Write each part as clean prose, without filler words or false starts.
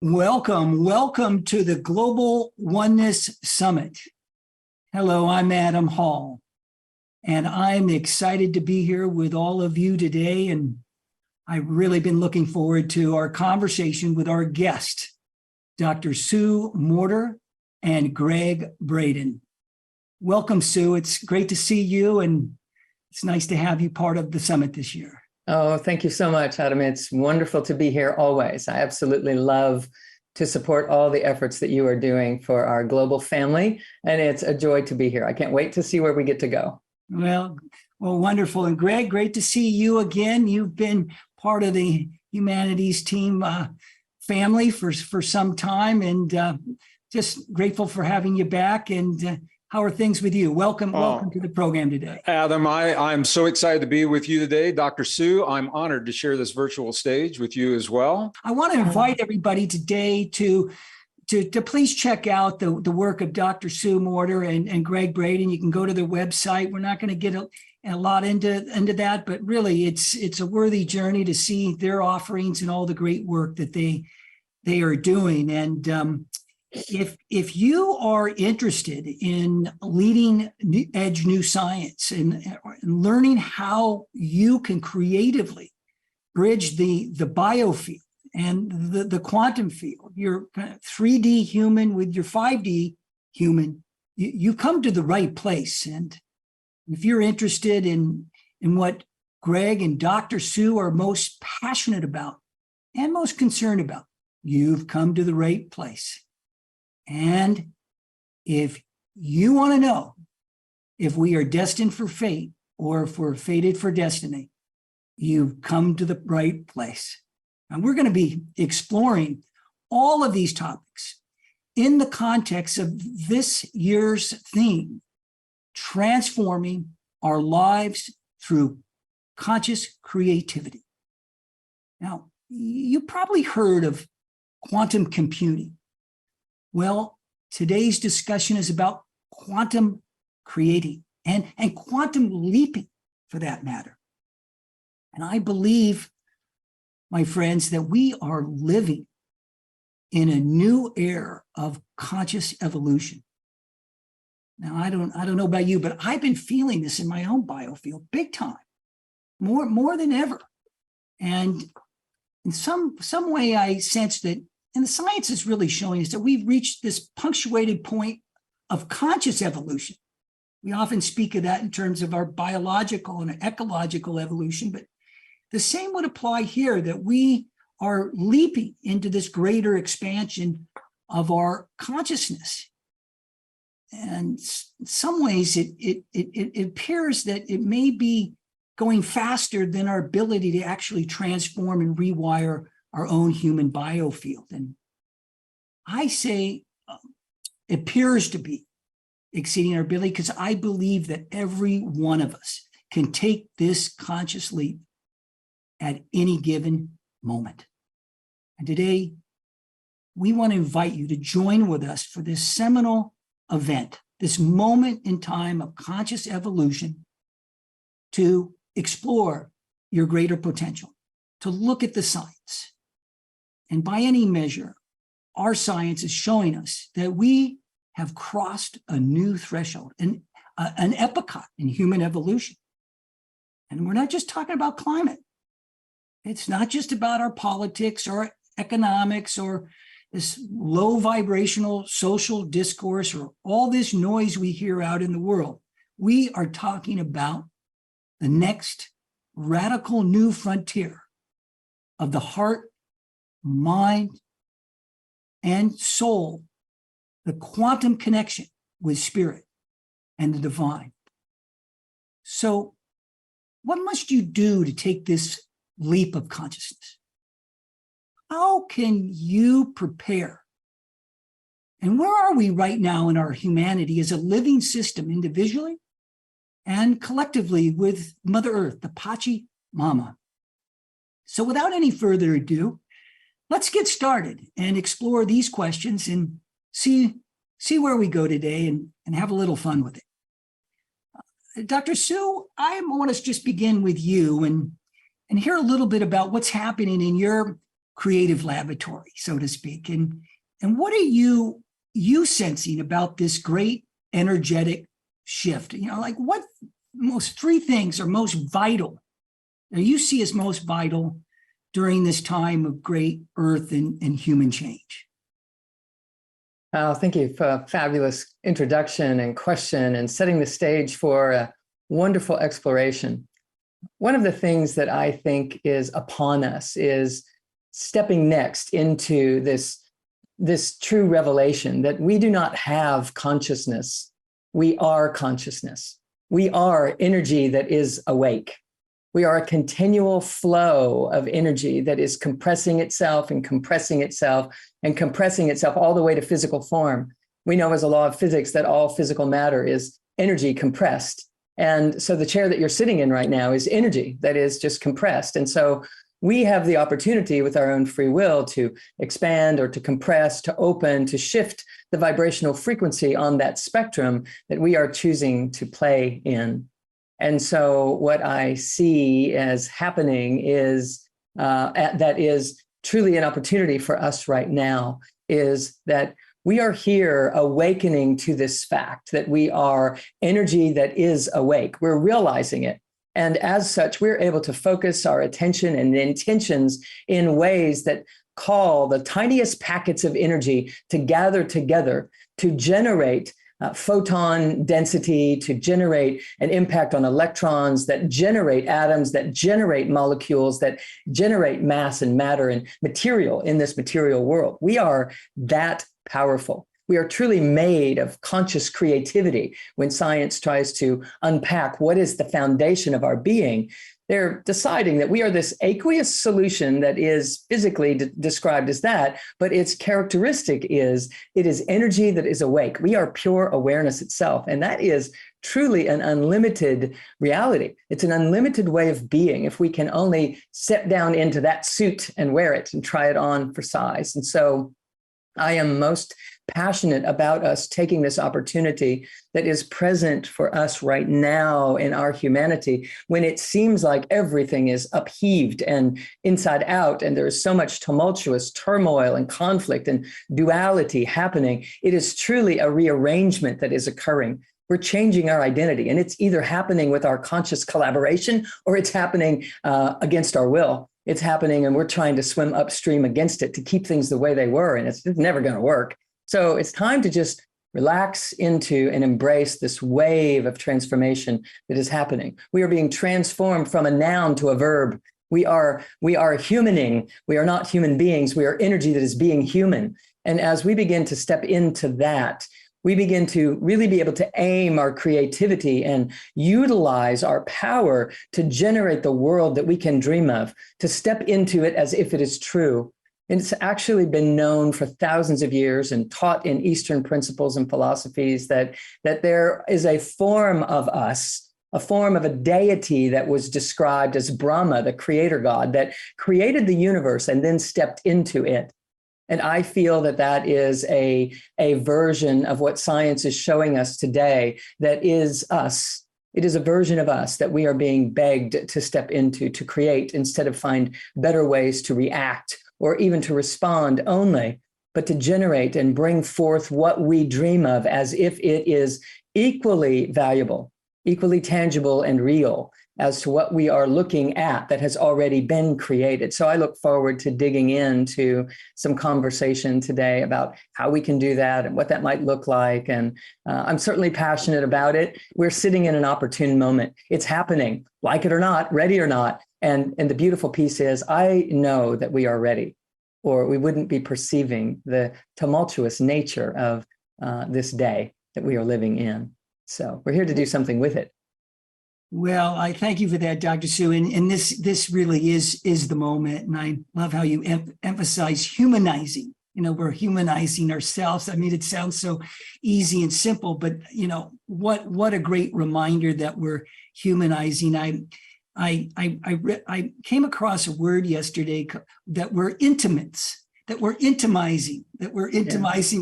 Welcome to the Global Oneness Summit. Hello, I'm Adam Hall, and I'm excited to be here with all of you today. And I've really been looking forward to our conversation with our guest, Dr. Sue Morter and Gregg Braden. Welcome, Sue. It's great to see you, and it's nice to have you part of the summit this year. Oh, thank you so much, Adam. It's wonderful to be here always. I absolutely love to support all the efforts that you are doing for our global family, and it's a joy to be here. I can't wait to see where we get to go. Well, wonderful. And Gregg, great to see you again. You've been part of the Humanities Team family for some time, and just grateful for having you back. And how are things with you? Welcome to the program today. Adam, I'm so excited to be with you today. Dr. Sue, I'm honored to share this virtual stage with you as well. I want to invite everybody today to please check out the work of Dr. Sue Morter and Gregg Braden. You can go to their website. We're not going to get a lot into that, but really it's a worthy journey to see their offerings and all the great work that they are doing. And if you are interested in leading edge new science and learning how you can creatively bridge the biofield and the quantum field, your kind of 3D human with your 5D human, you come to the right place. And if you're interested in what Gregg and Dr. Sue are most passionate about and most concerned about, you've come to the right place. And if you want to know if we are destined for fate or if we're fated for destiny, you've come to the right place. And we're going to be exploring all of these topics in the context of this year's theme, transforming our lives through conscious creativity. Now, you probably heard of quantum computing. Well, today's discussion is about quantum creating and quantum leaping, for that matter. And I believe, my friends, that we are living in a new era of conscious evolution. Now, I don't know about you, but I've been feeling this in my own biofield big time, more than ever. And in some way, I sense that. And the science is really showing us that we've reached this punctuated point of conscious evolution. We often speak of that in terms of our biological and ecological evolution, but the same would apply here, that we are leaping into this greater expansion of our consciousness. And in some ways, it appears that it may be going faster than our ability to actually transform and rewire our own human biofield. And I say it appears to be exceeding our ability, because I believe that every one of us can take this conscious leap at any given moment. And today, we want to invite you to join with us for this seminal event, this moment in time of conscious evolution, to explore your greater potential, to look at the science. And by any measure, our science is showing us that we have crossed a new threshold, an epoch in human evolution. And we're not just talking about climate. It's not just about our politics or economics or this low vibrational social discourse or all this noise we hear out in the world. We are talking about the next radical new frontier of the heart, mind, and soul, the quantum connection with spirit and the divine. So, what must you do to take this leap of consciousness? How can you prepare? And where are we right now in our humanity as a living system, individually and collectively with Mother Earth, the Pachi Mama? So without any further ado, let's get started and explore these questions and see where we go today and have a little fun with it. Dr. Sue, I want to just begin with you and hear a little bit about what's happening in your creative laboratory, so to speak. And what are you sensing about this great energetic shift? Like what most three things are most vital, or you see as most vital during this time of great earth and human change? Oh, thank you for a fabulous introduction and question and setting the stage for a wonderful exploration. One of the things that I think is upon us is stepping next into this true revelation that we do not have consciousness. We are consciousness. We are energy that is awake. We are a continual flow of energy that is compressing itself and compressing itself and compressing itself all the way to physical form. We know as a law of physics that all physical matter is energy compressed. And so the chair that you're sitting in right now is energy that is just compressed. And so we have the opportunity with our own free will to expand or to compress, to open, to shift the vibrational frequency on that spectrum that we are choosing to play in. And so what I see as happening is that is truly an opportunity for us right now, is that we are here awakening to this fact that we are energy that is awake. We're realizing it. And as such, we're able to focus our attention and intentions in ways that call the tiniest packets of energy to gather together to generate photon density, to generate an impact on electrons, that generate atoms, that generate molecules, that generate mass and matter and material in this material world. We are that powerful. We are truly made of conscious creativity. When science tries to unpack what is the foundation of our being, they're deciding that we are this aqueous solution that is physically described as that, but its characteristic is it is energy that is awake. We are pure awareness itself. And that is truly an unlimited reality. It's an unlimited way of being if we can only step down into that suit and wear it and try it on for size. And so I am most passionate about us taking this opportunity that is present for us right now in our humanity, when it seems like everything is upheaved and inside out, and there is so much tumultuous turmoil and conflict and duality happening. It is truly a rearrangement that is occurring. We're changing our identity, and it's either happening with our conscious collaboration or it's happening against our will. It's happening and we're trying to swim upstream against it to keep things the way they were, and it's never going to work. So it's time to just relax into and embrace this wave of transformation that is happening. We are being transformed from a noun to a verb. We are humaning. We are not human beings. We are energy that is being human. And as we begin to step into that, we begin to really be able to aim our creativity and utilize our power to generate the world that we can dream of, to step into it as if it is true. And it's actually been known for thousands of years and taught in Eastern principles and philosophies that there is a form of us, a form of a deity that was described as Brahma, the creator God, that created the universe and then stepped into it. And I feel that that is a version of what science is showing us today that is us. It is a version of us that we are being begged to step into, to create, instead of find better ways to react or even to respond only, but to generate and bring forth what we dream of as if it is equally valuable, equally tangible and real as to what we are looking at that has already been created. So I look forward to digging into some conversation today about how we can do that and what that might look like. And I'm certainly passionate about it. We're sitting in an opportune moment. It's happening, like it or not, ready or not. And the beautiful piece is I know that we are ready, or we wouldn't be perceiving the tumultuous nature of this day that we are living in. So we're here to do something with it. Well, I thank you for that, Dr. Sue. And this really is the moment. And I love how you emphasize humanizing. We're humanizing ourselves. I mean, it sounds so easy and simple, but what a great reminder that we're humanizing. I came across a word yesterday that we're intimates, that we're intimizing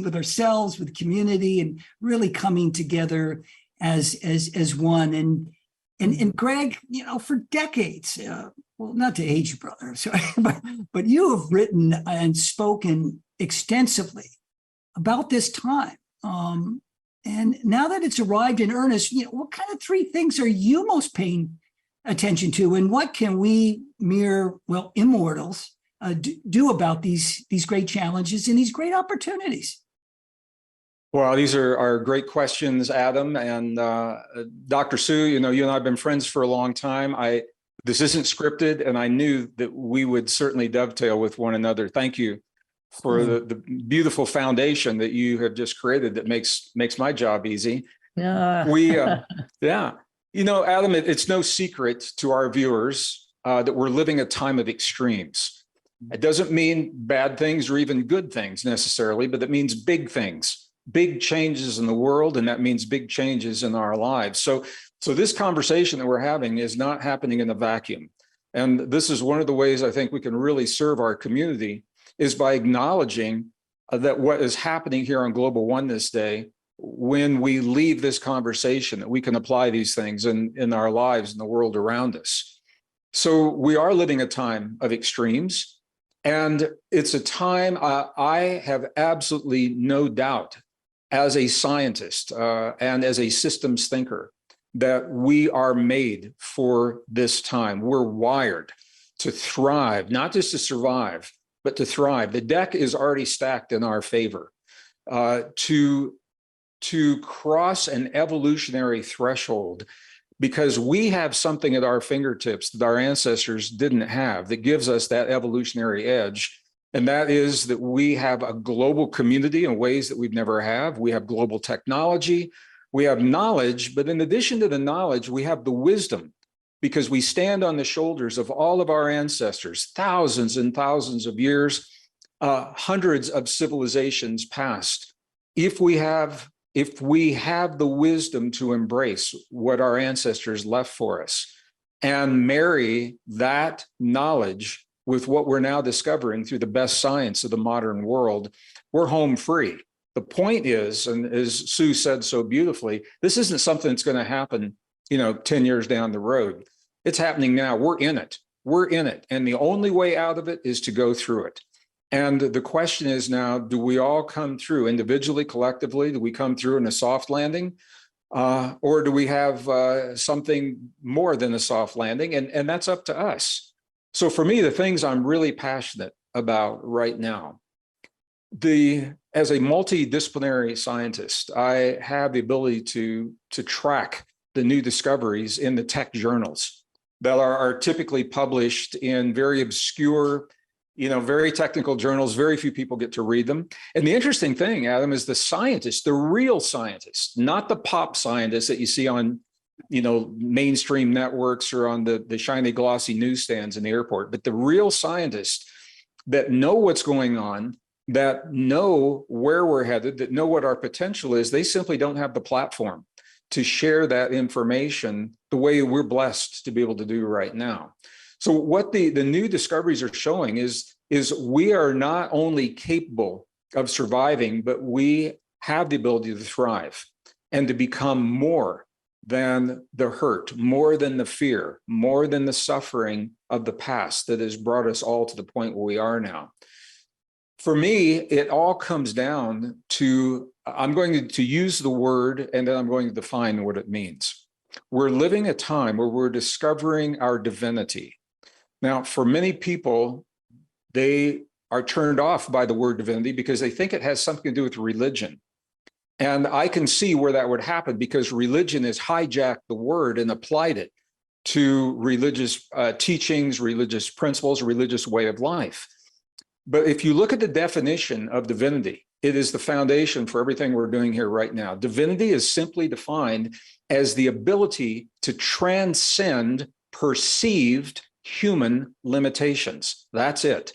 with ourselves, with community, and really coming together as one. And Gregg, for decades, well, not to age you, brother, sorry, but you have written and spoken extensively about this time. And now that it's arrived in earnest, what kind of three things are you most paying attention to, and what can we mere, immortals do about these great challenges and these great opportunities? Well, these are great questions, Adam. And Dr. Sue, you and I have been friends for a long time. This isn't scripted, and I knew that we would certainly dovetail with one another. Thank you for the beautiful foundation that you have just created that makes my job easy. Yeah. Yeah. Adam, it's no secret to our viewers that we're living a time of extremes. It doesn't mean bad things or even good things necessarily, but it means big things, big changes in the world, and that means big changes in our lives. So this conversation that we're having is not happening in a vacuum. And this is one of the ways I think we can really serve our community is by acknowledging that what is happening here on Global Oneness Day, when we leave this conversation, that we can apply these things in our lives and the world around us. So we are living a time of extremes, and it's a time I have absolutely no doubt as a scientist and as a systems thinker that we are made for this time. We're wired to thrive, not just to survive, but to thrive. The deck is already stacked in our favor. To cross an evolutionary threshold, because we have something at our fingertips that our ancestors didn't have that gives us that evolutionary edge. And that is that we have a global community in ways that we've never have. We have global technology, we have knowledge, but in addition to the knowledge, we have the wisdom, because we stand on the shoulders of all of our ancestors, thousands and thousands of years, hundreds of civilizations past. If we have the wisdom to embrace what our ancestors left for us and marry that knowledge with what we're now discovering through the best science of the modern world, we're home free. The point is, and as Sue said so beautifully, this isn't something that's going to happen, 10 years down the road. It's happening now. We're in it. We're in it. And the only way out of it is to go through it. And the question is now, do we all come through individually, collectively? Do we come through in a soft landing? Or do we have something more than a soft landing? And that's up to us. So for me, the things I'm really passionate about right now, as a multidisciplinary scientist, I have the ability to track the new discoveries in the tech journals that are typically published in very obscure, very technical journals. Very few people get to read them. And the interesting thing, Adam, is the scientists, the real scientists, not the pop scientists that you see on, mainstream networks or on the shiny, glossy newsstands in the airport, but the real scientists that know what's going on, that know where we're headed, that know what our potential is. They simply don't have the platform to share that information the way we're blessed to be able to do right now. So what the new discoveries are showing is we are not only capable of surviving, but we have the ability to thrive and to become more than the hurt, more than the fear, more than the suffering of the past that has brought us all to the point where we are now. For me, it all comes down to, I'm going to use the word and then I'm going to define what it means. We're living a time where we're discovering our divinity. Now, for many people, they are turned off by the word divinity because they think it has something to do with religion. And I can see where that would happen because religion has hijacked the word and applied it to religious teachings, religious principles, religious way of life. But if you look at the definition of divinity, it is the foundation for everything we're doing here right now. Divinity is simply defined as the ability to transcend perceived human limitations. That's it.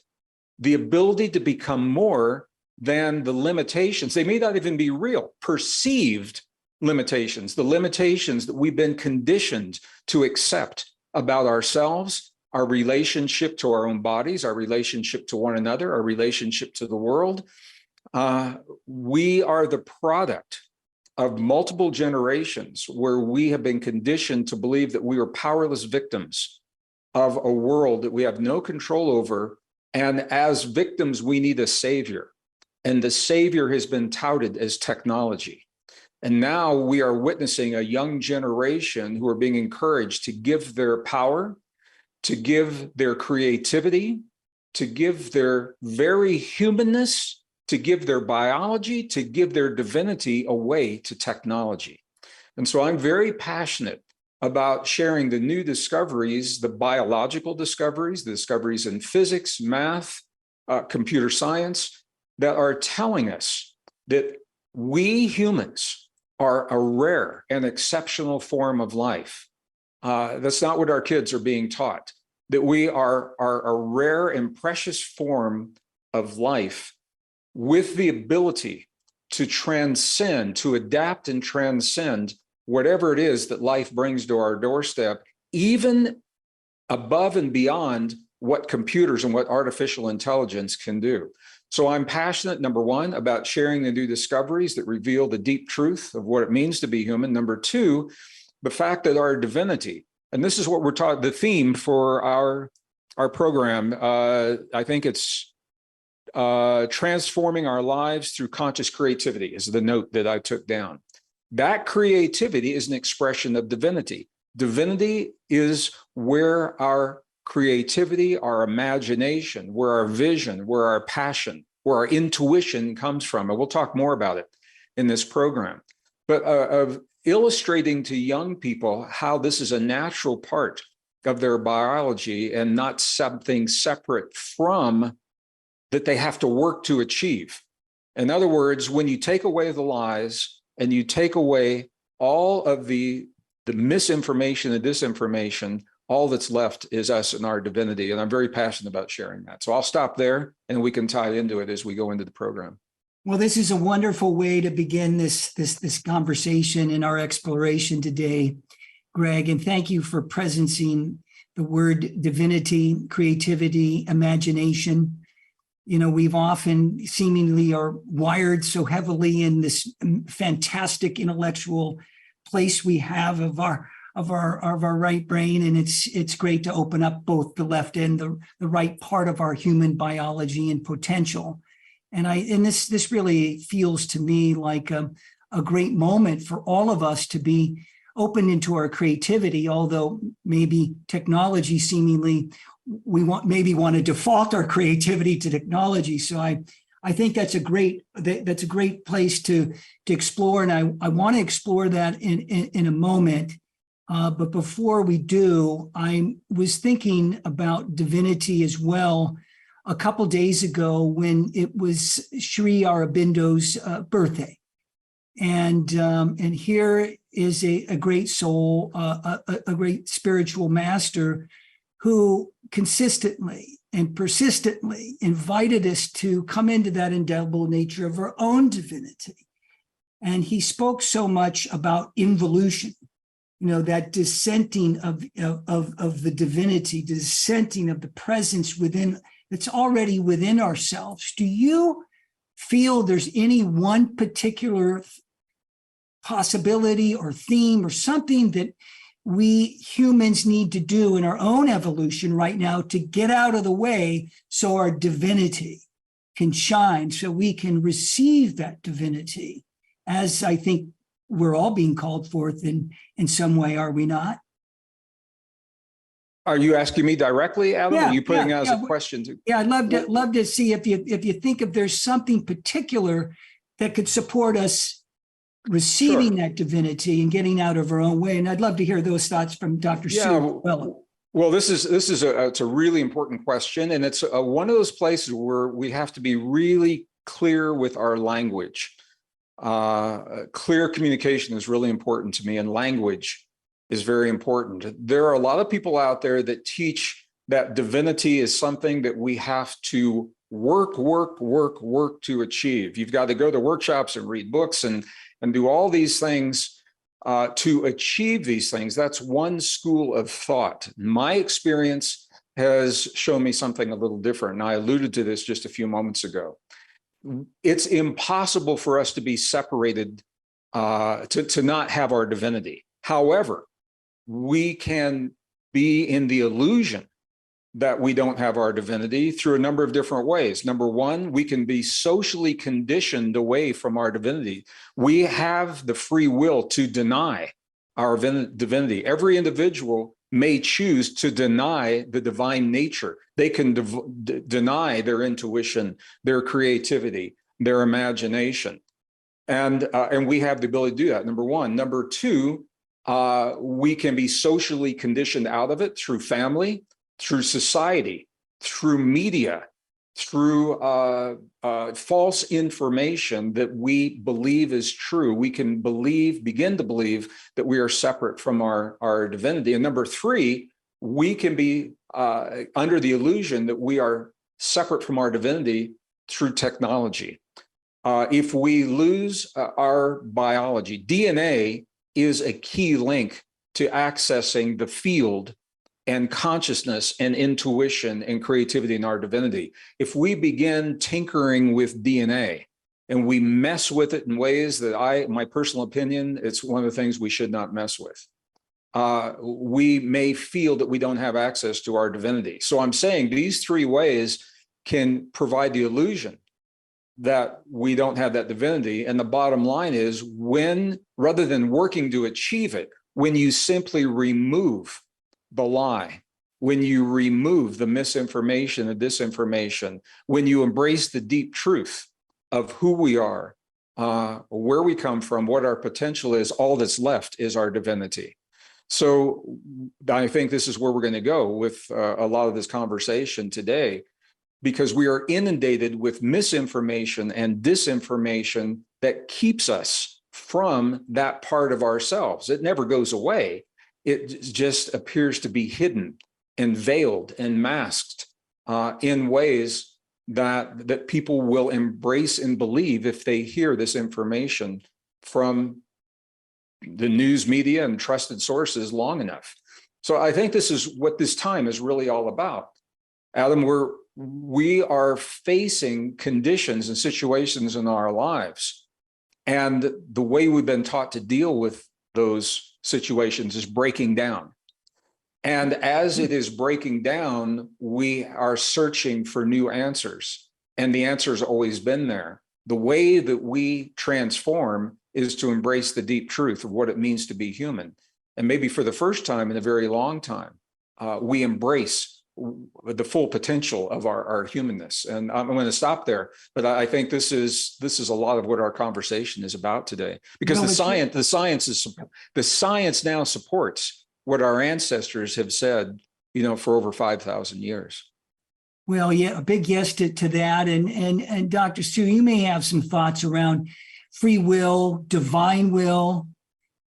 The ability to become more than the limitations. They may not even be real, perceived limitations, the limitations that we've been conditioned to accept about ourselves, our relationship to our own bodies, our relationship to one another, our relationship to the world. We are the product of multiple generations where we have been conditioned to believe that we are powerless victims of a world that we have no control over. And as victims, we need a savior. And the savior has been touted as technology. And now we are witnessing a young generation who are being encouraged to give their power, to give their creativity, to give their very humanness, to give their biology, to give their divinity away to technology. And so I'm very passionate about sharing the new discoveries, the biological discoveries, the discoveries in physics, math, computer science, that are telling us that we humans are a rare and exceptional form of life. That's not what our kids are being taught, that we are a rare and precious form of life with the ability to transcend, to adapt and transcend whatever it is that life brings to our doorstep, even above and beyond what computers and what artificial intelligence can do. So I'm passionate, number one, about sharing the new discoveries that reveal the deep truth of what it means to be human. Number two, the fact that our divinity, and this is what we're taught, the theme for our program, I think it's transforming our lives through conscious creativity is the note that I took down. That creativity is an expression of divinity. Divinity is where our creativity, our imagination, where our vision, where our passion, where our intuition comes from. And we'll talk more about it in this program. But of illustrating to young people how this is a natural part of their biology and not something separate from that they have to work to achieve. In other words, when you take away the lies and you take away all of the misinformation and disinformation, all that's left is us and our divinity. And I'm very passionate about sharing that. So I'll stop there and we can tie into it as we go into the program. Well, this is a wonderful way to begin this conversation in our exploration today, Gregg. And thank you for presencing the word divinity, creativity, imagination. You know, we've often seemingly are wired so heavily in this fantastic intellectual place we have of our right brain, and it's great to open up both the left and the right part of our human biology and potential. And this really feels to me like a great moment for all of us to be open into our creativity, although maybe technology seemingly we want to default our creativity to technology. So I think that's a great place to explore, and I want to explore that in a moment. But before we do, I was thinking about divinity as well a couple days ago when it was Sri Aurobindo's birthday. And here is a great soul, a great spiritual master who consistently and persistently invited us to come into that indelible nature of our own divinity. And he spoke so much about involution, you know, that dissenting of the divinity, dissenting of the presence within that's already within ourselves. Do you feel there's any one particular possibility or theme or something that we humans need to do in our own evolution right now to get out of the way so our divinity can shine, so we can receive that divinity, as I think we're all being called forth in some way, are we not? Are you asking me directly, Adam? Yeah, Are you putting yeah, as yeah. a question to? Yeah, I'd love to see if you think if there's something particular that could support us receiving Sure. that divinity and getting out of our own way. And I'd love to hear those thoughts from Dr. Sue as well. Well, it's a really important question, and it's one of those places where we have to be really clear with our language. Clear communication is really important to me, and language is very important. There are a lot of people out there that teach that divinity is something that we have to work to achieve. You've got to go to workshops and read books and do all these things to achieve these things. That's one school of thought. My experience has shown me something a little different, and I alluded to this just a few moments ago. It's impossible for us to be separated to not have our divinity. However, we can be in the illusion that we don't have our divinity through a number of different ways. Number one, we can be socially conditioned away from our divinity. We have the free will to deny our divinity. Every individual may choose to deny the divine nature. They can deny their intuition, their creativity, their imagination. And we have the ability to do that, number one. Number two, we can be socially conditioned out of it through family, through society, through media, through false information that we believe is true. We can begin to believe that we are separate from our divinity. And number three, we can be under the illusion that we are separate from our divinity through technology. If we lose our biology, DNA is a key link to accessing the field and consciousness and intuition and creativity in our divinity. If we begin tinkering with DNA and we mess with it in ways that my personal opinion, it's one of the things we should not mess with. We may feel that we don't have access to our divinity. So I'm saying these three ways can provide the illusion that we don't have that divinity. And the bottom line is, when, rather than working to achieve it, when you simply remove the lie, when you remove the misinformation and disinformation, when you embrace the deep truth of who we are, where we come from, what our potential is, all that's left is our divinity. So I think this is where we're going to go with a lot of this conversation today, because we are inundated with misinformation and disinformation that keeps us from that part of ourselves. It never goes away. It just appears to be hidden and veiled and masked in ways that people will embrace and believe if they hear this information from the news media and trusted sources long enough. So I think this is what this time is really all about. Adam, we are facing conditions and situations in our lives, and the way we've been taught to deal with those situations is breaking down. And as it is breaking down, we are searching for new answers, and the answer's always been there. The way that we transform is to embrace the deep truth of what it means to be human. And maybe for the first time in a very long time, we embrace the full potential of our humanness. And I'm going to stop there, but I think this is a lot of what our conversation is about today, because the science now supports what our ancestors have said, for over 5,000 years. Well, yeah, a big yes to that. And Dr. Stu, you may have some thoughts around free will, divine will,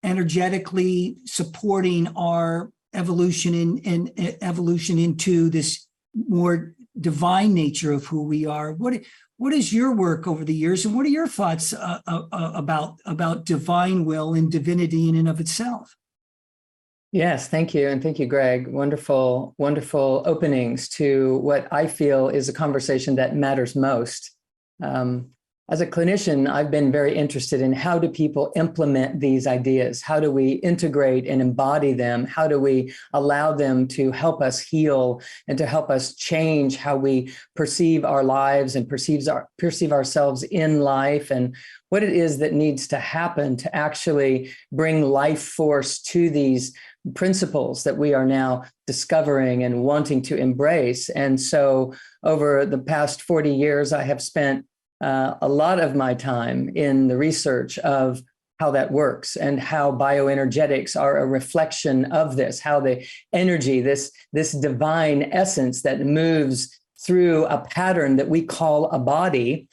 energetically supporting our evolution and evolution into this more divine nature of who we are. What is your work over the years, and what are your thoughts about divine will and divinity in and of itself? Yes, thank you. And thank you, Gregg. Wonderful, wonderful openings to what I feel is a conversation that matters most. As a clinician, I've been very interested in how do people implement these ideas? How do we integrate and embody them? How do we allow them to help us heal and to help us change how we perceive our lives and perceive ourselves in life, and what it is that needs to happen to actually bring life force to these principles that we are now discovering and wanting to embrace. And so over the past 40 years, I have spent a lot of my time in the research of how that works and how bioenergetics are a reflection of this, how the energy, this divine essence that moves through a pattern that we call a body,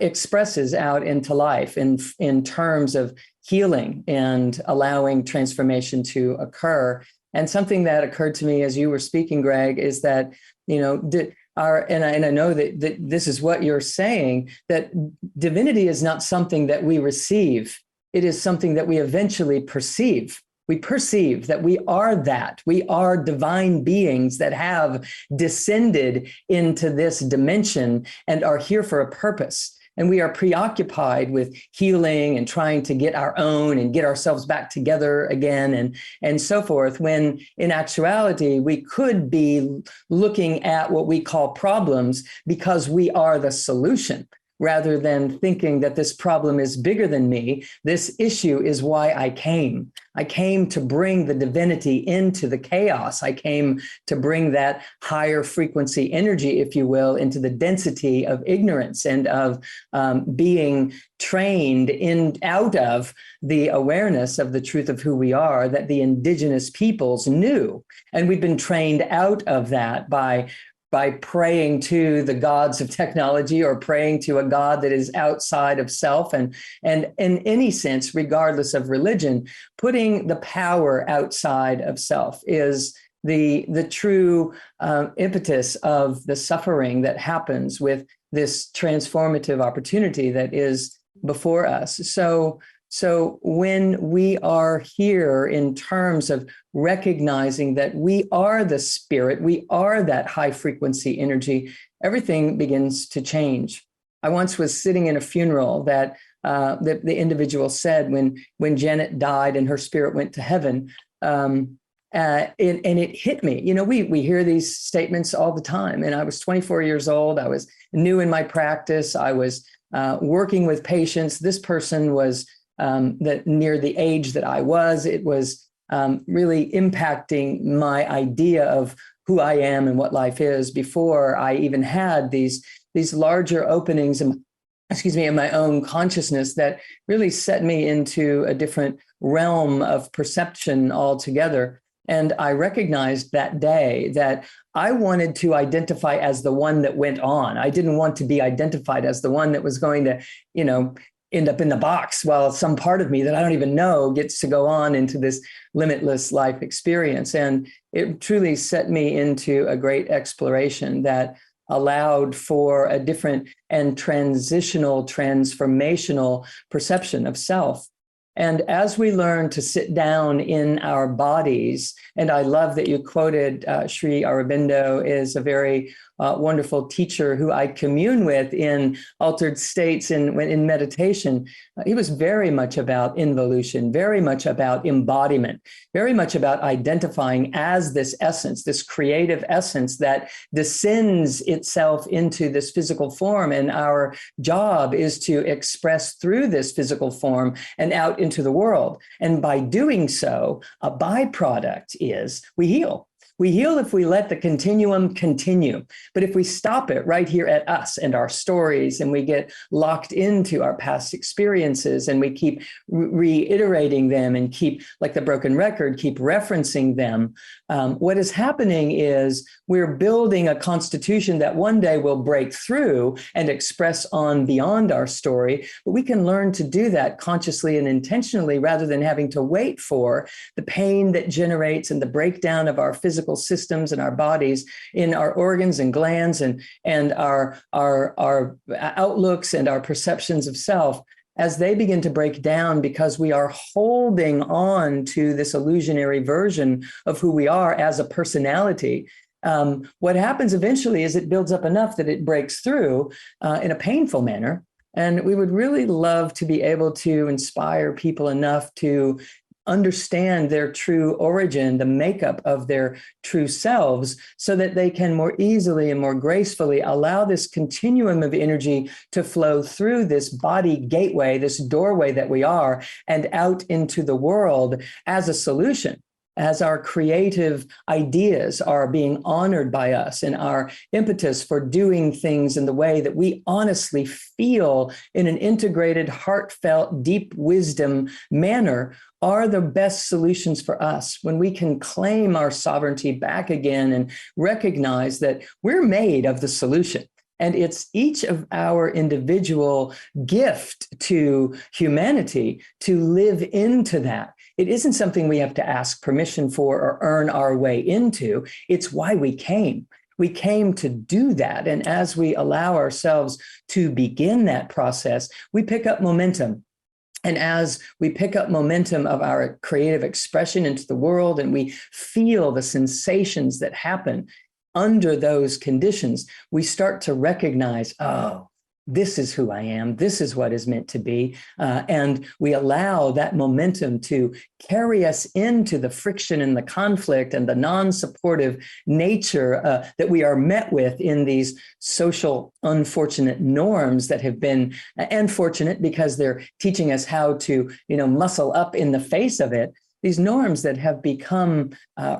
expresses out into life in terms of healing and allowing transformation to occur. And something that occurred to me as you were speaking, Gregg, is that, and I know that this is what you're saying, that divinity is not something that we receive. It is something that we eventually perceive. We perceive that we are that. We are divine beings that have descended into this dimension and are here for a purpose. And we are preoccupied with healing and trying to get our own and get ourselves back together again and so forth, when in actuality, we could be looking at what we call problems because we are the solution, rather than thinking that this problem is bigger than me. This issue is why I came. I came to bring the divinity into the chaos. I came to bring that higher frequency energy, if you will, into the density of ignorance and of being trained out of the awareness of the truth of who we are, that the indigenous peoples knew. And we've been trained out of that by praying to the gods of technology or praying to a God that is outside of self. And in any sense, regardless of religion, putting the power outside of self is the true impetus of the suffering that happens with this transformative opportunity that is before us. So when we are here in terms of recognizing that we are the spirit, we are that high frequency energy, everything begins to change. I once was sitting in a funeral that the individual said when Janet died and her spirit went to heaven, and it hit me. You know, we hear these statements all the time. And I was 24 years old. I was new in my practice. I was working with patients. This person was near the age that I was. It was really impacting my idea of who I am and what life is before I even had these larger openings in my own consciousness that really set me into a different realm of perception altogether. And I recognized that day that I wanted to identify as the one that went on. I didn't want to be identified as the one that was going to, end up in the box, while some part of me that I don't even know gets to go on into this limitless life experience. And it truly set me into a great exploration that allowed for a different and transformational perception of self. And as we learn to sit down in our bodies, and I love that you quoted Sri Aurobindo is a very wonderful teacher who I commune with in altered states in meditation. He was very much about involution, very much about embodiment, very much about identifying as this essence, this creative essence that descends itself into this physical form. And our job is to express through this physical form and out into the world. And by doing so, a byproduct is we heal. We heal if we let the continuum continue. But if we stop it right here at us and our stories, and we get locked into our past experiences, and we keep reiterating them and keep, like the broken record, keep referencing them, what is happening is we're building a constitution that one day will break through and express on beyond our story. But we can learn to do that consciously and intentionally, rather than having to wait for the pain that generates and the breakdown of our physical systems and our bodies in our organs and glands and our outlooks and our perceptions of self, as they begin to break down because we are holding on to this illusionary version of who we are as a personality. What happens eventually is it builds up enough that it breaks through in a painful manner. And we would really love to be able to inspire people enough to understand their true origin, the makeup of their true selves, so that they can more easily and more gracefully allow this continuum of energy to flow through this body gateway, this doorway that we are, and out into the world as a solution. As our creative ideas are being honored by us, and our impetus for doing things in the way that we honestly feel in an integrated, heartfelt, deep wisdom manner, are the best solutions for us. When we can claim our sovereignty back again and recognize that we're made of the solution. And it's each of our individual gift to humanity to live into that. It isn't something we have to ask permission for or earn our way into. It's why we came. We came to do that. And as we allow ourselves to begin that process, we pick up momentum. And as we pick up momentum of our creative expression into the world, and we feel the sensations that happen under those conditions, we start to recognize, oh, this is who I am. This is what is meant to be. And we allow that momentum to carry us into the friction and the conflict and the non-supportive nature that we are met with in these social unfortunate norms that have been unfortunate because they're teaching us how to, muscle up in the face of it. These norms that have become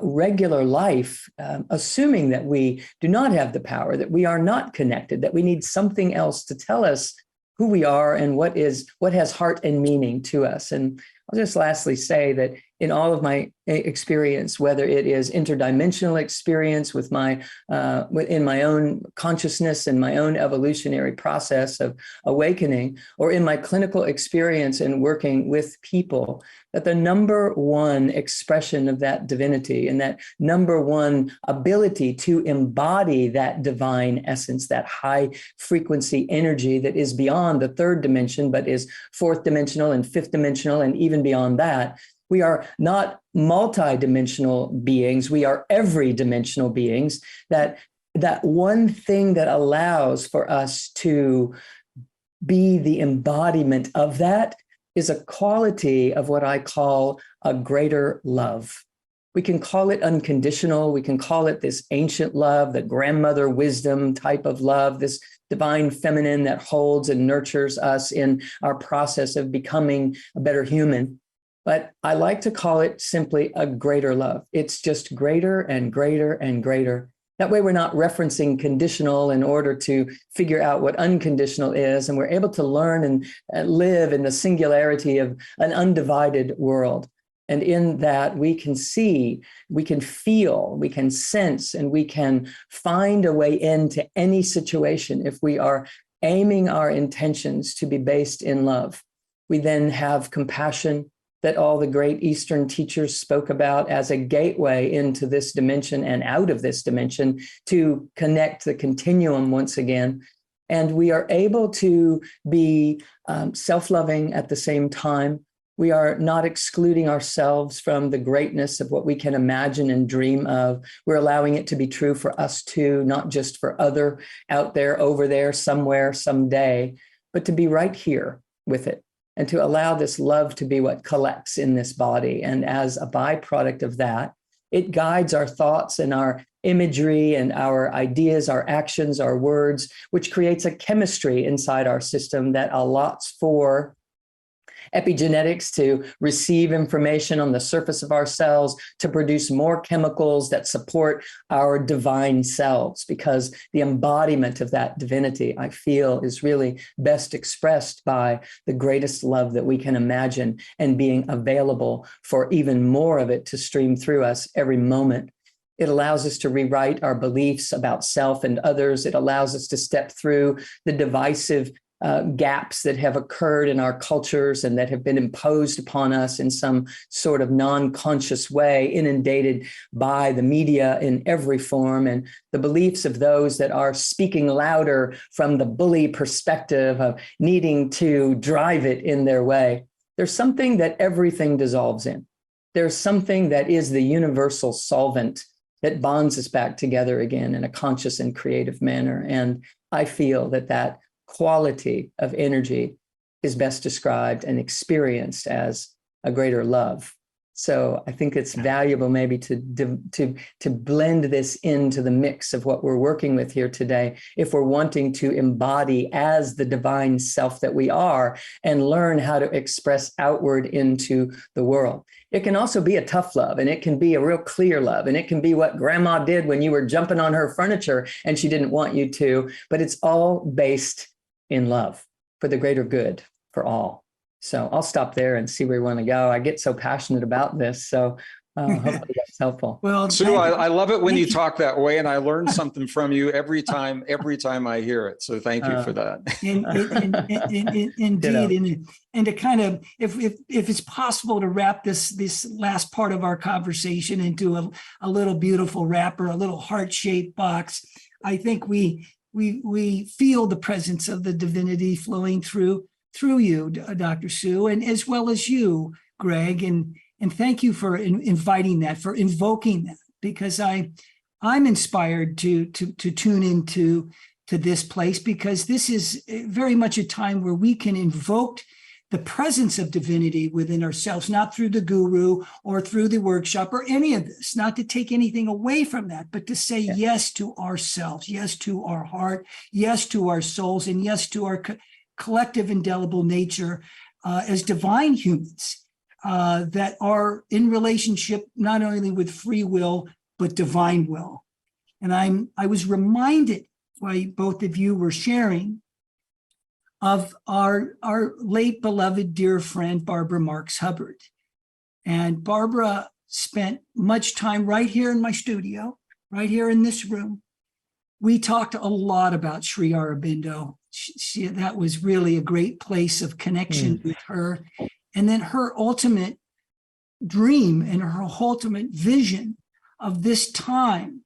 regular life, assuming that we do not have the power, that we are not connected, that we need something else to tell us who we are and what has heart and meaning to us. And I'll just lastly say that in all of my experience, whether it is interdimensional experience with in my own consciousness and my own evolutionary process of awakening, or in my clinical experience in working with people, that the number one expression of that divinity and that number one ability to embody that divine essence, that high frequency energy that is beyond the third dimension, but is fourth dimensional and fifth dimensional and even beyond that. We are not multi-dimensional beings. We are every dimensional beings. That one thing that allows for us to be the embodiment of that is a quality of what I call a greater love. We can call it unconditional. We can call it this ancient love, the grandmother wisdom type of love, this divine feminine that holds and nurtures us in our process of becoming a better human. But I like to call it simply a greater love. It's just greater and greater and greater. That way we're not referencing conditional in order to figure out what unconditional is, and we're able to learn and live in the singularity of an undivided world. And in that we can see, we can feel, we can sense, and we can find a way into any situation if we are aiming our intentions to be based in love. We then have compassion, that all the great Eastern teachers spoke about as a gateway into this dimension and out of this dimension to connect the continuum once again. And we are able to be self-loving at the same time. We are not excluding ourselves from the greatness of what we can imagine and dream of. We're allowing it to be true for us too, not just for other out there, over there, somewhere, someday, but to be right here with it. And to allow this love to be what collects in this body. And as a byproduct of that, it guides our thoughts and our imagery and our ideas, our actions, our words, which creates a chemistry inside our system that allots for epigenetics to receive information on the surface of our cells, to produce more chemicals that support our divine selves, because the embodiment of that divinity, I feel, is really best expressed by the greatest love that we can imagine and being available for even more of it to stream through us every moment. It allows us to rewrite our beliefs about self and others. It allows us to step through the divisive gaps that have occurred in our cultures and that have been imposed upon us in some sort of non-conscious way, inundated by the media in every form, and the beliefs of those that are speaking louder from the bully perspective of needing to drive it in their way. There's something that everything dissolves in. There's something that is the universal solvent that bonds us back together again in a conscious and creative manner. And I feel that quality of energy is best described and experienced as a greater love. So I think it's valuable maybe to blend this into the mix of what we're working with here today, if we're wanting to embody as the divine self that we are and learn how to express outward into the world. It can also be a tough love, and it can be a real clear love, and it can be what grandma did when you were jumping on her furniture and she didn't want you to, but it's all based in love for the greater good for all. So I'll stop there and see where we want to go. I get so passionate about this, so hopefully that's helpful. Well, Sue, I love it when you talk that way, and I learn something from you every time I hear it. So thank you for that. Indeed, and to kind of, if it's possible to wrap this last part of our conversation into a little beautiful wrapper, a little heart-shaped box, I think we feel the presence of the divinity flowing through you, Dr. Sue, and as well as you, Gregg, and thank you for inviting that, for invoking that, because I'm inspired to tune into to this place, because this is very much a time where we can invoke the presence of divinity within ourselves, not through the guru or through the workshop or any of this, not to take anything away from that, but to say yes to ourselves, yes to our heart, yes to our souls, and yes to our collective indelible nature as divine humans that are in relationship not only with free will, but divine will. And I was reminded while both of you were sharing of our late beloved dear friend, Barbara Marx Hubbard. And Barbara spent much time right here in my studio, right here in this room. We talked a lot about Sri Aurobindo. That was really a great place of connection with her. And then her ultimate dream and her ultimate vision of this time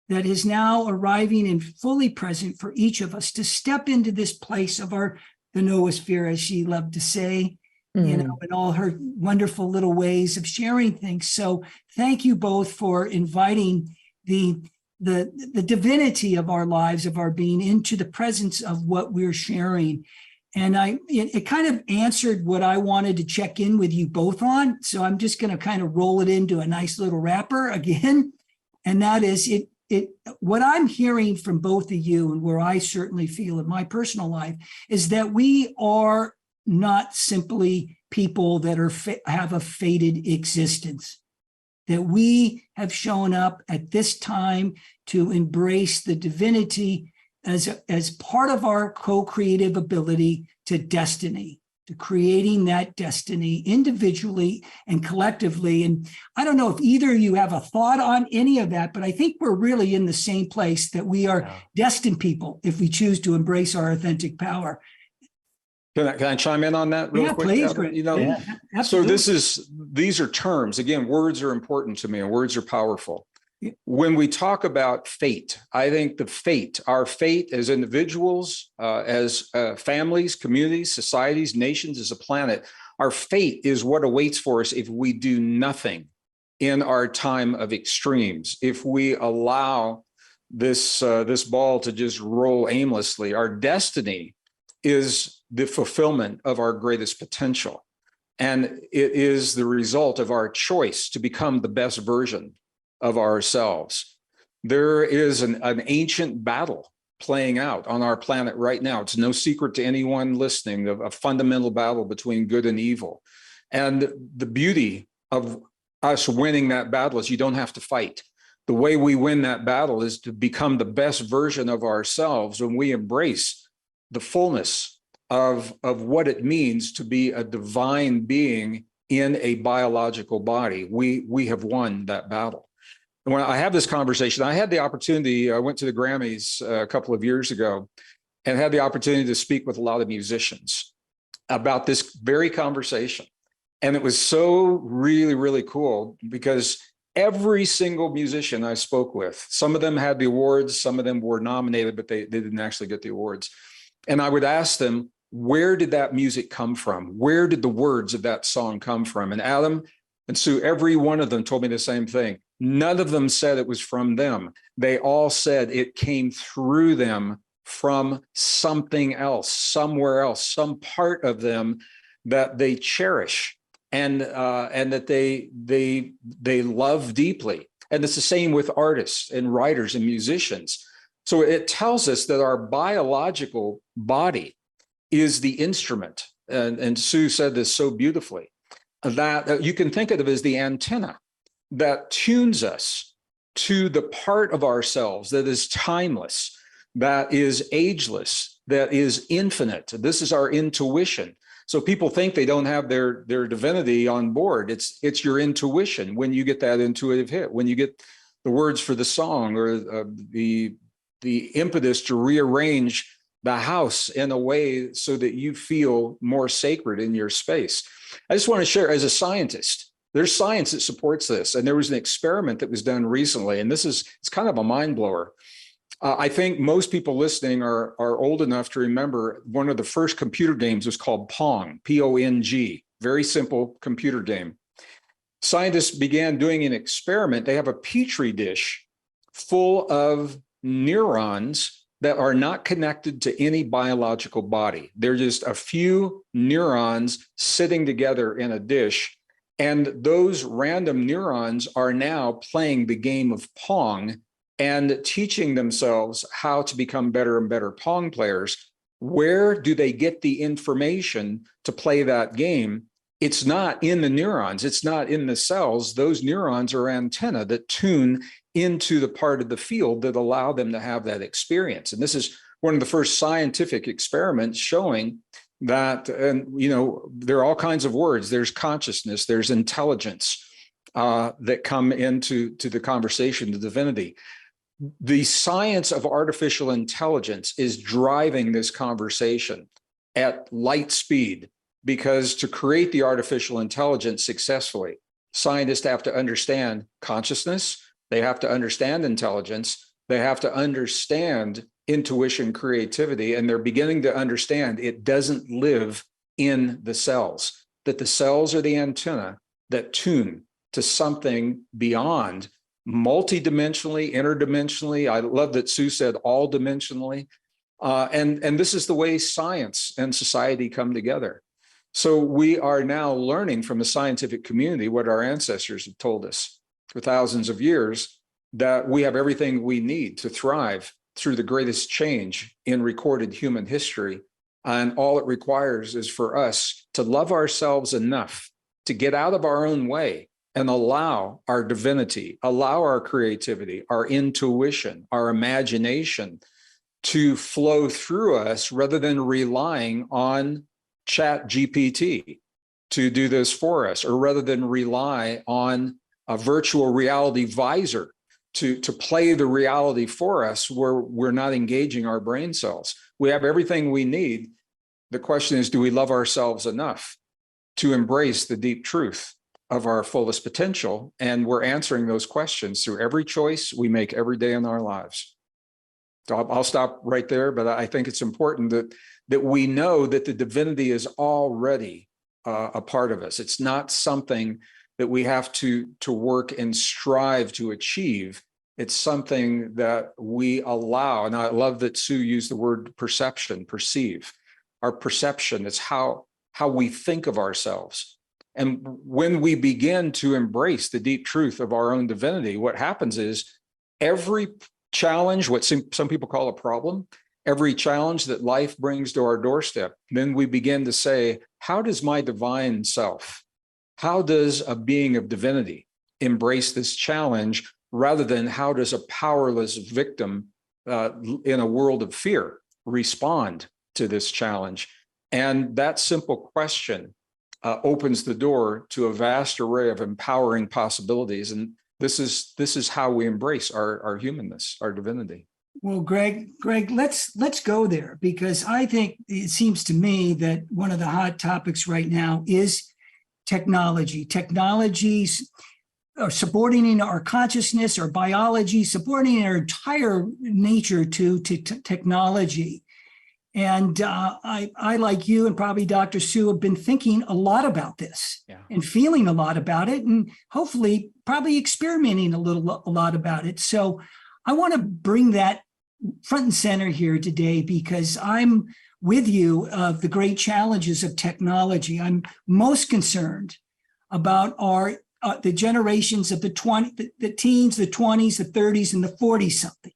that is now arriving and fully present for each of us to step into this place of the noosphere, as she loved to say, in all her wonderful little ways of sharing things. So thank you both for inviting the divinity of our lives, of our being, into the presence of what we're sharing. And it kind of answered what I wanted to check in with you both on. So I'm just going to kind of roll it into a nice little wrapper again. And that is what I'm hearing from both of you, and where I certainly feel in my personal life, is that we are not simply people that have a fated existence, that we have shown up at this time to embrace the divinity as part of our co-creative ability to destiny, to creating that destiny individually and collectively. And I don't know if either of you have a thought on any of that, but I think we're really in the same place, that we are destined people if we choose to embrace our authentic power. Can I chime in on that real quick? Please, Greg. So these are terms. Again, words are important to me, and words are powerful. When we talk about fate, I think our fate as individuals, as families, communities, societies, nations, as a planet, our fate is what awaits for us if we do nothing in our time of extremes. If we allow this ball to just roll aimlessly, our destiny is the fulfillment of our greatest potential. And it is the result of our choice to become the best version of ourselves. There is an ancient battle playing out on our planet right now. It's no secret to anyone listening, of a fundamental battle between good and evil. And the beauty of us winning that battle is you don't have to fight. The way we win that battle is to become the best version of ourselves when we embrace the fullness of what it means to be a divine being in a biological body. We have won that battle. And when I have this conversation, I had the opportunity, I went to the Grammys a couple of years ago and had the opportunity to speak with a lot of musicians about this very conversation. And it was so really, really cool, because every single musician I spoke with, some of them had the awards, some of them were nominated, but they didn't actually get the awards. And I would ask them, where did that music come from? Where did the words of that song come from? And Adam and Sue, every one of them told me the same thing. None of them said it was from them. They all said it came through them from something else, somewhere else, some part of them that they cherish and that they love deeply. And it's the same with artists and writers and musicians. So it tells us that our biological body is the instrument. And Sue said this so beautifully, that you can think of it as the antenna that tunes us to the part of ourselves that is timeless, that is ageless, that is infinite. This is our intuition. So people think they don't have their divinity on board. It's your intuition when you get that intuitive hit, when you get the words for the song, or the impetus to rearrange the house in a way so that you feel more sacred in your space. I just want to share, as a scientist, there's science that supports this. And there was an experiment that was done recently, and it's kind of a mind blower. I think most people listening are old enough to remember one of the first computer games was called Pong, P-O-N-G, very simple computer game. Scientists began doing an experiment. They have a petri dish full of neurons that are not connected to any biological body. They're just a few neurons sitting together in a dish. And those random neurons are now playing the game of Pong and teaching themselves how to become better and better Pong players. Where do they get the information to play that game? It's not in the neurons. It's not in the cells. Those neurons are antennae that tune into the part of the field that allow them to have that experience. And this is one of the first scientific experiments showing that, and there are all kinds of words. There's consciousness, there's intelligence that come into the conversation, the divinity. The science of artificial intelligence is driving this conversation at light speed, because to create the artificial intelligence successfully, scientists have to understand consciousness, they have to understand intelligence, they have to understand intuition, creativity, and they're beginning to understand it doesn't live in the cells, that the cells are the antenna that tune to something beyond, multidimensionally, interdimensionally. I love that Sue said all dimensionally. And this is the way science and society come together. So we are now learning from the scientific community what our ancestors have told us for thousands of years, that we have everything we need to thrive through the greatest change in recorded human history. And all it requires is for us to love ourselves enough to get out of our own way and allow our divinity, allow our creativity, our intuition, our imagination to flow through us, rather than relying on Chat GPT to do this for us, or rather than rely on a virtual reality visor to play the reality for us, where we're not engaging our brain cells. We have everything we need. The question is, do we love ourselves enough to embrace the deep truth of our fullest potential? And we're answering those questions through every choice we make every day in our lives. So I'll stop right there, but I think it's important that we know that the divinity is already a part of us. It's not something that we have to work and strive to achieve. It's something that we allow. And I love that Sue used the word perception, perceive. Our perception is how we think of ourselves. And when we begin to embrace the deep truth of our own divinity, what happens is every challenge, what some people call a problem, every challenge that life brings to our doorstep, then we begin to say, how does my divine self, how does a being of divinity embrace this challenge, rather than how does a powerless victim in a world of fear respond to this challenge? And that simple question opens the door to a vast array of empowering possibilities. And this is how we embrace our humanness, our divinity. Well, Gregg, let's go there, because I think it seems to me that one of the hot topics right now is technology. Technologies are subordinating our consciousness, our biology, subordinating our entire nature to technology. And I, like you and probably Dr. Sue, have been thinking a lot about this, and feeling a lot about it, and hopefully probably experimenting a lot about it. So I want to bring that front and center here today, because I'm with you of the great challenges of technology. I'm most concerned about the generations of the teens, the 20s, the 30s, and the 40-something.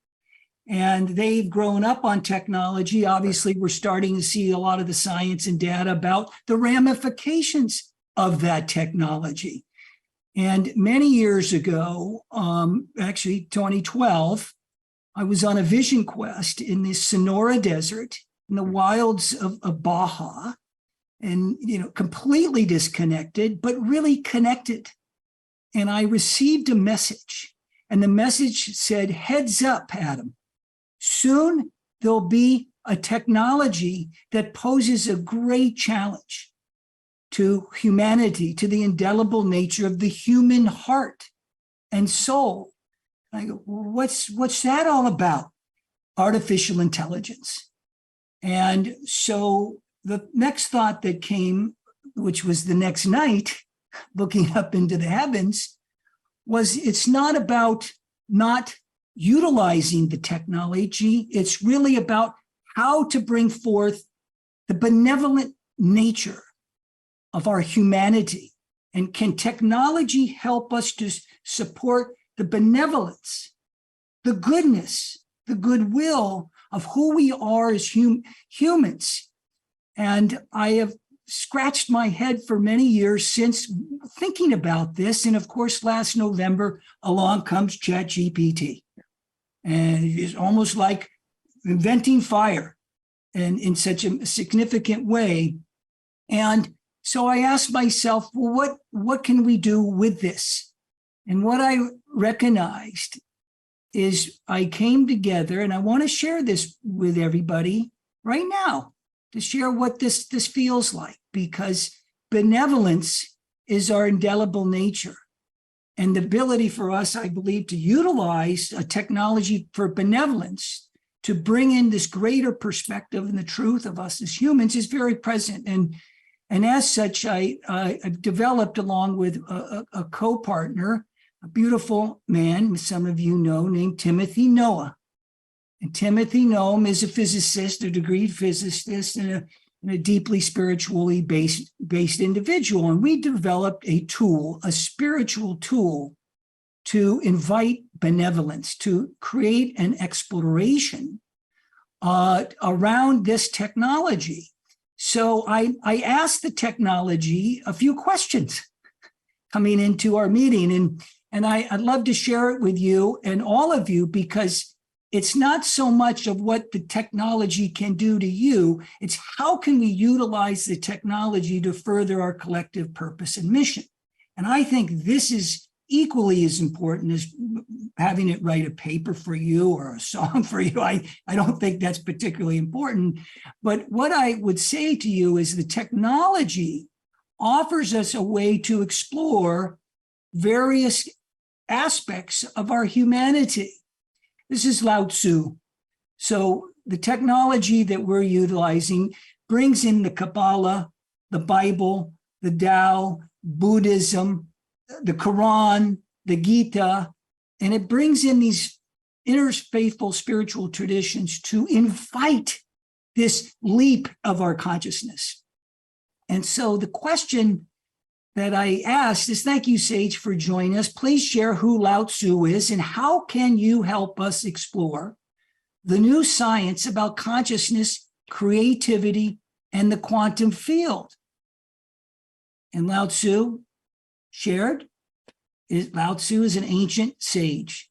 And they've grown up on technology. Obviously, we're starting to see a lot of the science and data about the ramifications of that technology. And many years ago, actually 2012, I was on a vision quest in the Sonora Desert, in the wilds of Baja, and completely disconnected, but really connected. And I received a message, and the message said, "Heads up, Adam. Soon there'll be a technology that poses a great challenge to humanity, to the indelible nature of the human heart and soul." And I go, what's that all about? Artificial intelligence. And so the next thought that came, which was the next night, looking up into the heavens, was it's not about not utilizing the technology. It's really about how to bring forth the benevolent nature of our humanity. And can technology help us to support the benevolence, the goodness, the goodwill of who we are as humans? And I have scratched my head for many years since thinking about this. And of course, last November, along comes ChatGPT. And it's almost like inventing fire and in such a significant way. And so I asked myself, well, what can we do with this? And what I recognized is I came together, and I want to share this with everybody right now, to share what this feels like, because benevolence is our indelible nature. And the ability for us, I believe, to utilize a technology for benevolence to bring in this greater perspective and the truth of us as humans is very present. And as such, I've developed, along with a co-partner, a beautiful man, some of you know, named Timothy Noah. And Timothy Noam is a physicist, a degreed physicist, and a deeply spiritually based individual. And we developed a tool, a spiritual tool, to invite benevolence, to create an exploration around this technology. So I asked the technology a few questions coming into our meeting, and I'd love to share it with you and all of you, because it's not so much of what the technology can do to you, it's how can we utilize the technology to further our collective purpose and mission. And I think this is equally as important as having it write a paper for you or a song for you. I don't think that's particularly important. But what I would say to you is the technology offers us a way to explore various aspects of our humanity. This is Lao Tzu. So the technology that we're utilizing brings in the Kabbalah, the Bible, the Tao, Buddhism, the Quran, the Gita, and it brings in these interfaithful spiritual traditions to invite this leap of our consciousness. And so the question that I asked is, thank you, Sage, for joining us. Please share who Lao Tzu is and how can you help us explore the new science about consciousness, creativity, and the quantum field. And Lao Tzu shared, Lao Tzu is an ancient sage,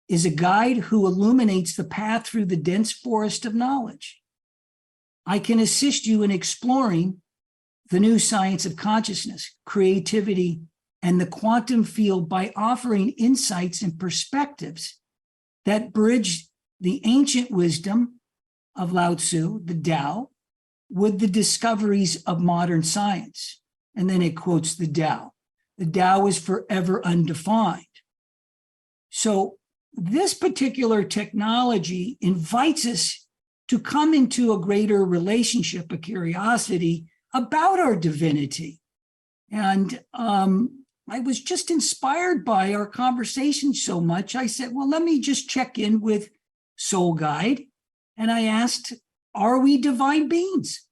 is a guide who illuminates the path through the dense forest of knowledge. I can assist you in exploring the new science of consciousness, creativity, and the quantum field by offering insights and perspectives that bridge the ancient wisdom of Lao Tzu, the Tao, with the discoveries of modern science. And then it quotes the Tao. The Tao is forever undefined. So this particular technology invites us to come into a greater relationship, a curiosity about our divinity. And I was just inspired by our conversation so much. I said, well, let me just check in with Soul Guide. And I asked, are we divine beings?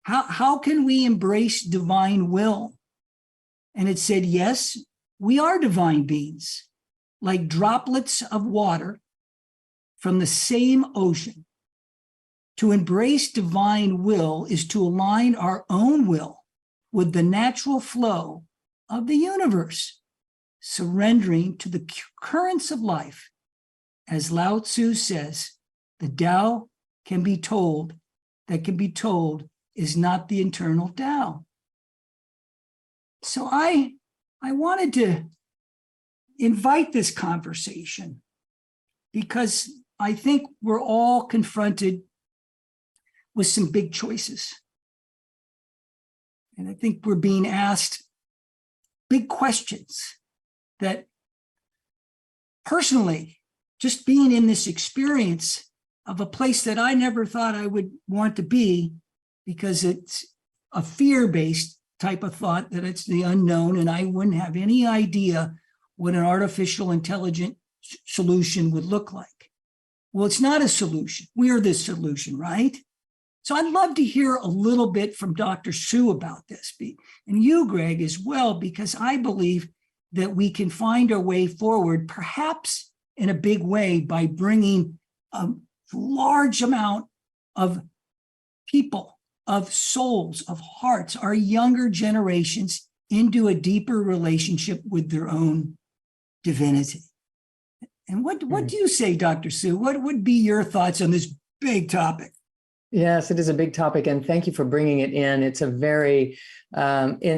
How can we embrace divine will? And it said, yes, we are divine beings, like droplets of water from the same ocean. To embrace divine will is to align our own will with the natural flow of the universe, surrendering to the currents of life. As Lao Tzu says, the Tao that can be told is not the internal Tao. So I wanted to invite this conversation because I think we're all confronted with some big choices. And I think we're being asked big questions that personally, just being in this experience of a place that I never thought I would want to be, because it's a fear-based type of thought that it's the unknown and I wouldn't have any idea what an artificial intelligent solution would look like. Well, it's not a solution. We are the solution, right? So I'd love to hear a little bit from Dr. Sue about this, and you, Gregg, as well, because I believe that we can find our way forward, perhaps in a big way, by bringing a large amount of people, of souls, of hearts, our younger generations, into a deeper relationship with their own divinity. And what do you say, Dr. Sue? What would be your thoughts on this big topic? Yes, it is a big topic, and thank you for bringing it in. It's a very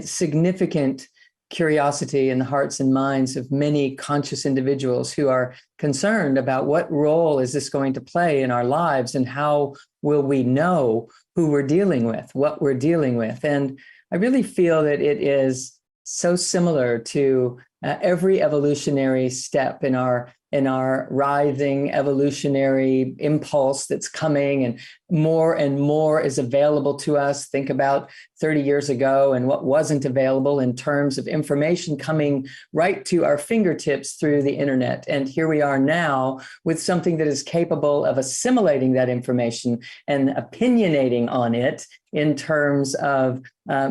significant curiosity in the hearts and minds of many conscious individuals who are concerned about what role is this going to play in our lives, and how will we know who we're dealing with, what we're dealing with. And I really feel that it is so similar to every evolutionary step in our writhing evolutionary impulse that's coming, and more is available to us. Think about 30 years ago and what wasn't available in terms of information coming right to our fingertips through the internet. And here we are now with something that is capable of assimilating that information and opinionating on it in terms of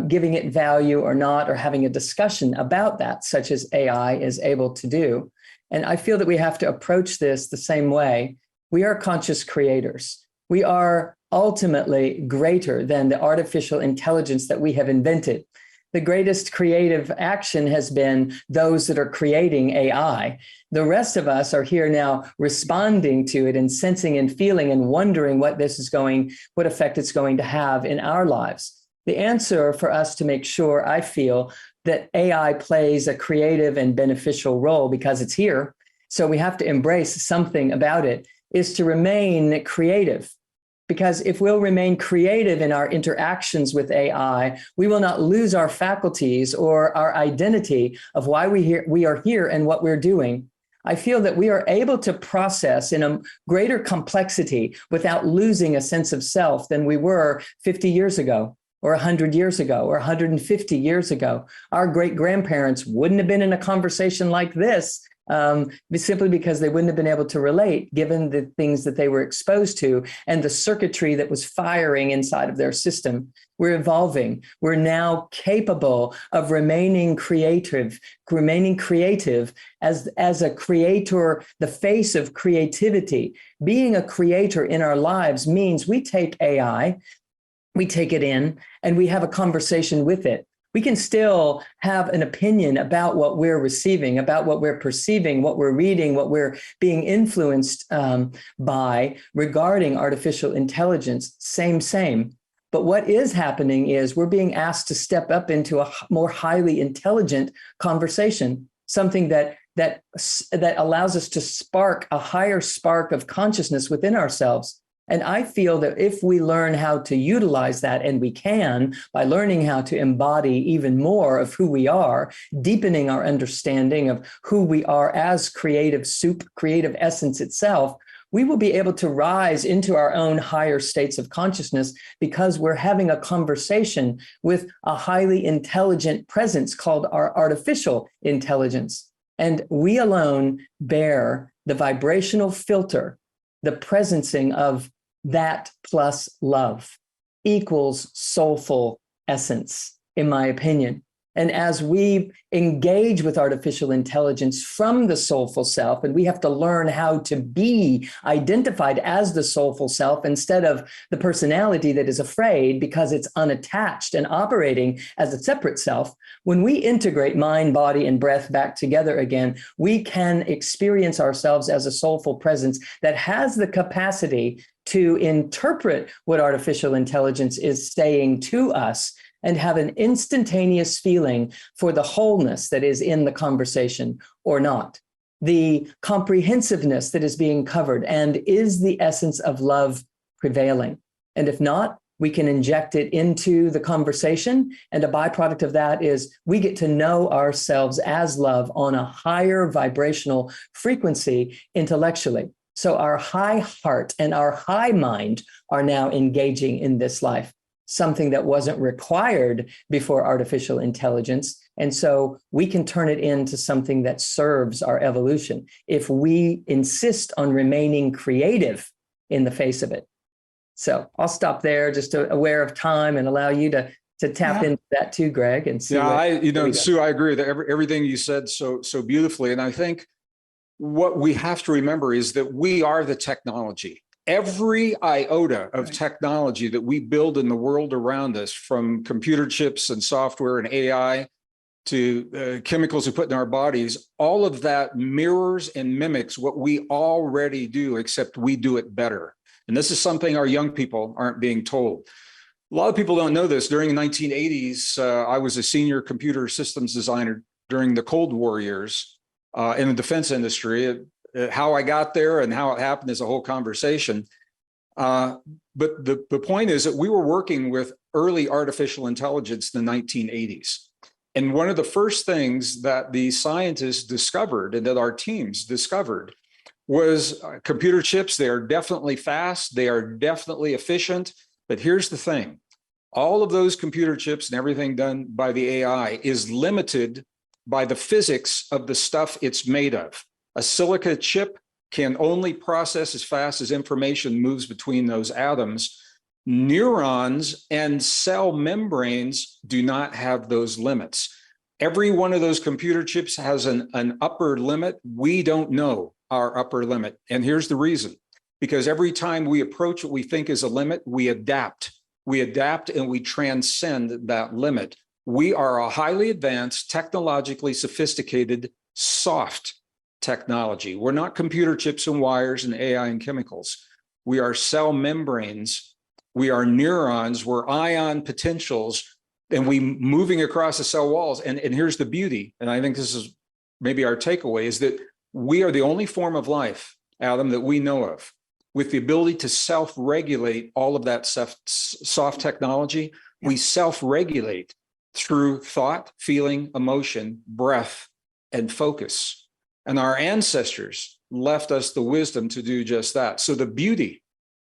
giving it value or not, or having a discussion about that, such as AI is able to do. And I feel that we have to approach this the same way. We are conscious creators. We are ultimately greater than the artificial intelligence that we have invented. The greatest creative action has been those that are creating AI. The rest of us are here now responding to it and sensing and feeling and wondering what effect it's going to have in our lives. The answer for us to make sure, I feel, that AI plays a creative and beneficial role, because it's here, so we have to embrace something about it, is to remain creative. Because if we'll remain creative in our interactions with AI, we will not lose our faculties or our identity of why we are here and what we're doing. I feel that we are able to process in a greater complexity without losing a sense of self than we were 50 years ago, or 100 years ago, or 150 years ago. Our great-grandparents wouldn't have been in a conversation like this simply because they wouldn't have been able to relate, given the things that they were exposed to and the circuitry that was firing inside of their system. We're evolving. We're now capable of remaining creative as a creator, the face of creativity. Being a creator in our lives means we take AI, we take it in, and we have a conversation with it. We can still have an opinion about what we're receiving, about what we're perceiving, what we're reading, what we're being influenced by regarding artificial intelligence. Same. But what is happening is we're being asked to step up into a more highly intelligent conversation, something that allows us to spark a higher spark of consciousness within ourselves. And I feel that if we learn how to utilize that, and we can, by learning how to embody even more of who we are, deepening our understanding of who we are as creative soup, creative essence itself, we will be able to rise into our own higher states of consciousness, because we're having a conversation with a highly intelligent presence called our artificial intelligence. And we alone bear the vibrational filter, the presencing of that plus love equals soulful essence, in my opinion. And as we engage with artificial intelligence from the soulful self, and we have to learn how to be identified as the soulful self instead of the personality that is afraid because it's unattached and operating as a separate self, when we integrate mind, body, and breath back together again, we can experience ourselves as a soulful presence that has the capacity to interpret what artificial intelligence is saying to us, and have an instantaneous feeling for the wholeness that is in the conversation or not, the comprehensiveness that is being covered, and is the essence of love prevailing? And if not, we can inject it into the conversation, and a byproduct of that is we get to know ourselves as love on a higher vibrational frequency intellectually. So our high heart and our high mind are now engaging in this life. something that wasn't required before artificial intelligence. And so we can turn it into something that serves our evolution if we insist on remaining creative in the face of it. So I'll stop there, just aware of time, and allow you to tap into that too, Gregg, and see. Yeah, Sue, I agree with everything you said so beautifully. And I think what we have to remember is that we are the technology. Every iota of technology that we build in the world around us, from computer chips and software and AI to chemicals we put in our bodies, all of that mirrors and mimics what we already do, except we do it better. And this is something our young people aren't being told. A lot of people don't know this. During the 1980s, I was a senior computer systems designer during the Cold War years in the defense industry. How I got there and how it happened is a whole conversation. But the point is that we were working with early artificial intelligence in the 1980s. And one of the first things that the scientists discovered and that our teams discovered was computer chips. They are definitely fast. They are definitely efficient. But here's the thing. All of those computer chips and everything done by the AI is limited by the physics of the stuff it's made of. A silica chip can only process as fast as information moves between those atoms. Neurons and cell membranes do not have those limits. Every one of those computer chips has an upper limit. We don't know our upper limit. And here's the reason. Because every time we approach what we think is a limit, we adapt. We adapt and we transcend that limit. We are a highly advanced, technologically sophisticated, soft technology. We're not computer chips and wires and AI and chemicals. We are cell membranes. We are neurons. We're ion potentials, and we moving across the cell walls. And here's the beauty, and I think this is maybe our takeaway, is that we are the only form of life, Adam, that we know of, with the ability to self-regulate all of that soft technology. We self-regulate through thought, feeling, emotion, breath, and focus. And our ancestors left us the wisdom to do just that. So the beauty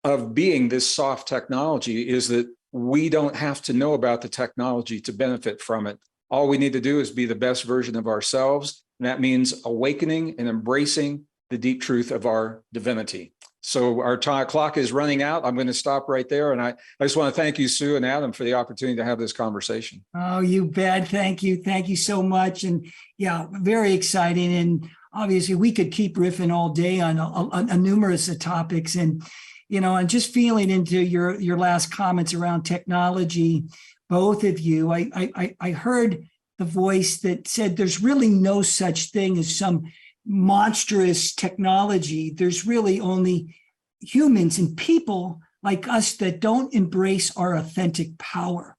of being this soft technology is that we don't have to know about the technology to benefit from it. All we need to do is be the best version of ourselves. And that means awakening and embracing the deep truth of our divinity. So our clock is running out. I'm going to stop right there. And I just want to thank you, Sue and Adam, for the opportunity to have this conversation. Oh, you bet. Thank you. Thank you so much. And yeah, very exciting. And obviously we could keep riffing all day on numerous of topics. And, you know, and just feeling into your last comments around technology, both of you, I heard the voice that said there's really no such thing as some monstrous technology. There's really only humans and people like us that don't embrace our authentic power.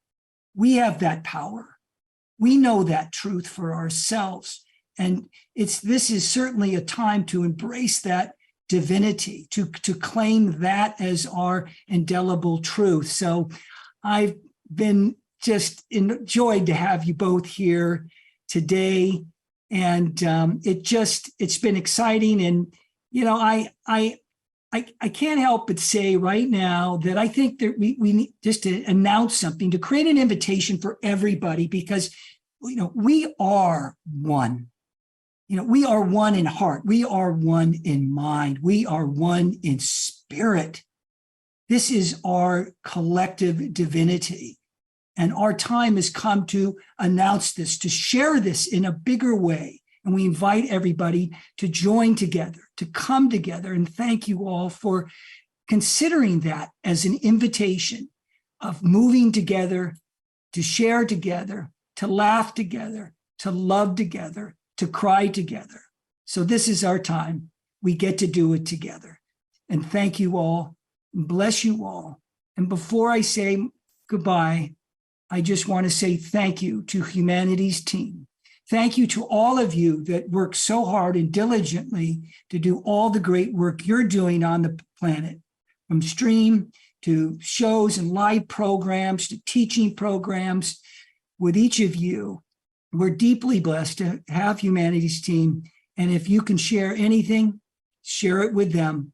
We have that power. We know that truth for ourselves. And this is certainly a time to embrace that divinity, to claim that as our indelible truth. So I've been just enjoyed to have you both here today. And it's been exciting. And, you know, I can't help but say right now that I think that we need just to announce something, to create an invitation for everybody, because, you know, we are one. You know, we are one in heart. We are one in mind. We are one in spirit. This is our collective divinity. And our time has come to announce this, to share this in a bigger way. And we invite everybody to join together, to come together. And thank you all for considering that as an invitation of moving together, to share together, to laugh together, to love together, to cry together. So this is our time. We get to do it together. And thank you all. Bless you all. And before I say goodbye, I just want to say thank you to Humanity's team. Thank you to all of you that work so hard and diligently to do all the great work you're doing on the planet, from stream to shows and live programs to teaching programs. With each of you, we're deeply blessed to have Humanity's team. And if you can share anything, share it with them.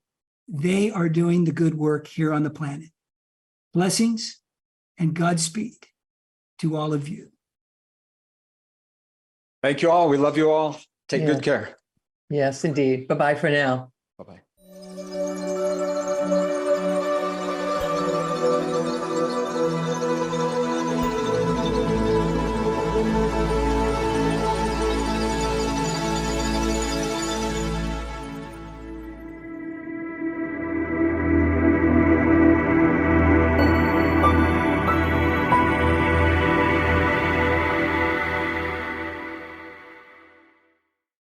They are doing the good work here on the planet. Blessings and Godspeed to all of you. Thank you all. We love you all. Take Yeah. good care. Yes, indeed. Bye-bye for now. Bye-bye.